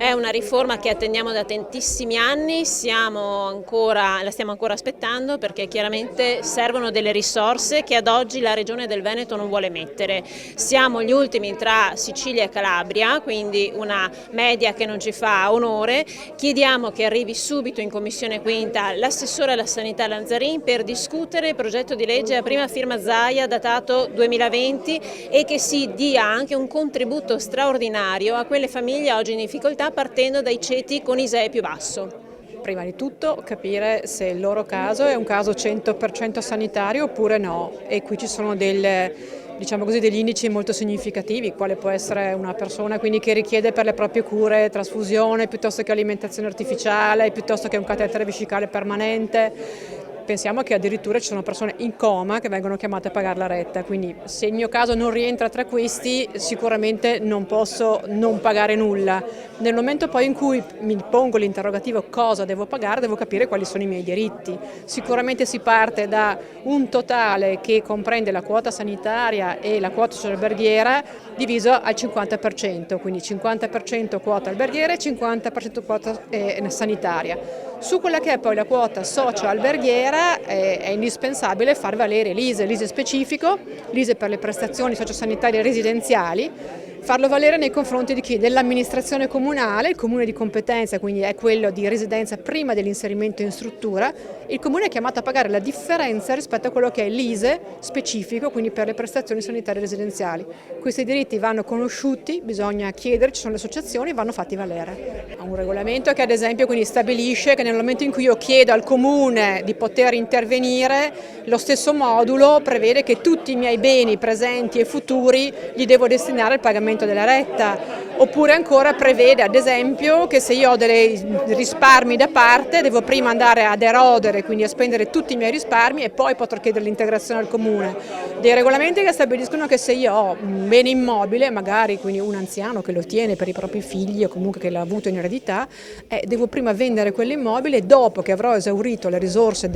È una riforma che attendiamo da tantissimi anni, la stiamo ancora aspettando perché chiaramente servono delle risorse che ad oggi la Regione del Veneto non vuole mettere. Siamo gli ultimi tra Sicilia e Calabria, quindi una media che non ci fa onore. Chiediamo che arrivi subito in Commissione Quinta l'assessore alla sanità Lanzarin per discutere il progetto di legge a prima firma Zaia datato 2020 e che si dia anche un contributo straordinario a quelle famiglie oggi in difficoltà partendo dai ceti con ISEE più basso. Prima di tutto capire se il loro caso è un caso 100% sanitario oppure no, e qui ci sono diciamo così, degli indici molto significativi, quale può essere una persona quindi che richiede per le proprie cure trasfusione piuttosto che alimentazione artificiale, piuttosto che un catetere vescicale permanente. Pensiamo che addirittura ci sono persone in coma che vengono chiamate a pagare la retta, quindi se il mio caso non rientra tra questi sicuramente non posso non pagare nulla. Nel momento poi in cui mi pongo l'interrogativo cosa devo pagare, devo capire quali sono i miei diritti. Sicuramente si parte da un totale che comprende la quota sanitaria e la quota alberghiera diviso al 50%, quindi 50% quota alberghiera e 50% quota sanitaria. Su quella che è poi la quota socio-alberghiera è indispensabile far valere l'ISE specifico, l'ISE per le prestazioni sociosanitarie residenziali, farlo valere nei confronti di chi? Dell'amministrazione comunale, il comune di competenza, quindi è quello di residenza prima dell'inserimento in struttura. Il comune è chiamato a pagare la differenza rispetto a quello che è l'ISE specifico, quindi per le prestazioni sanitarie residenziali. Questi diritti vanno conosciuti, bisogna chiedere, ci sono le associazioni, vanno fatti valere. È un regolamento che ad esempio quindi stabilisce che nel momento in cui io chiedo al comune di poter intervenire, lo stesso modulo prevede che tutti i miei beni presenti e futuri li devo destinare al pagamento della retta, oppure ancora prevede ad esempio che se io ho dei risparmi da parte devo prima andare ad erodere, quindi a spendere tutti i miei risparmi e poi poter chiedere l'integrazione al comune. Dei regolamenti che stabiliscono che se io ho un bene immobile, magari quindi un anziano che lo tiene per i propri figli o comunque che l'ha avuto in eredità, devo prima vendere quell'immobile e dopo che avrò esaurito le risorse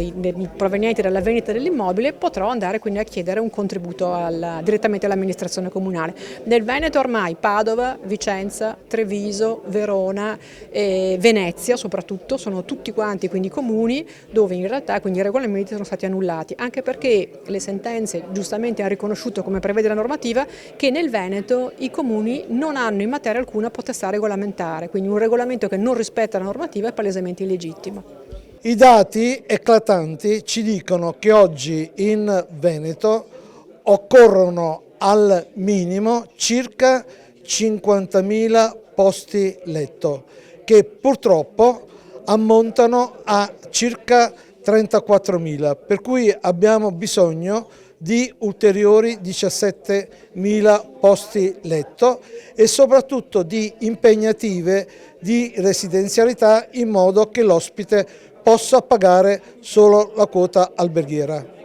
provenienti dalla vendita dell'immobile potrò andare quindi a chiedere un contributo direttamente all'amministrazione comunale. Nel Veneto ormai Padova, Vicenza, Treviso, Verona, Venezia soprattutto sono tutti quanti quindi comuni dove in realtà quindi i regolamenti sono stati annullati, anche perché le sentenze giustamente hanno riconosciuto, come prevede la normativa, che nel Veneto i comuni non hanno in materia alcuna potestà regolamentare, quindi un regolamento che non rispetta la normativa è palesemente illegittimo. I dati eclatanti ci dicono che oggi in Veneto occorrono al minimo circa 50.000 posti letto, che purtroppo ammontano a circa 34.000, per cui abbiamo bisogno di ulteriori 17.000 posti letto e soprattutto di impegnative di residenzialità in modo che l'ospite possa pagare solo la quota alberghiera.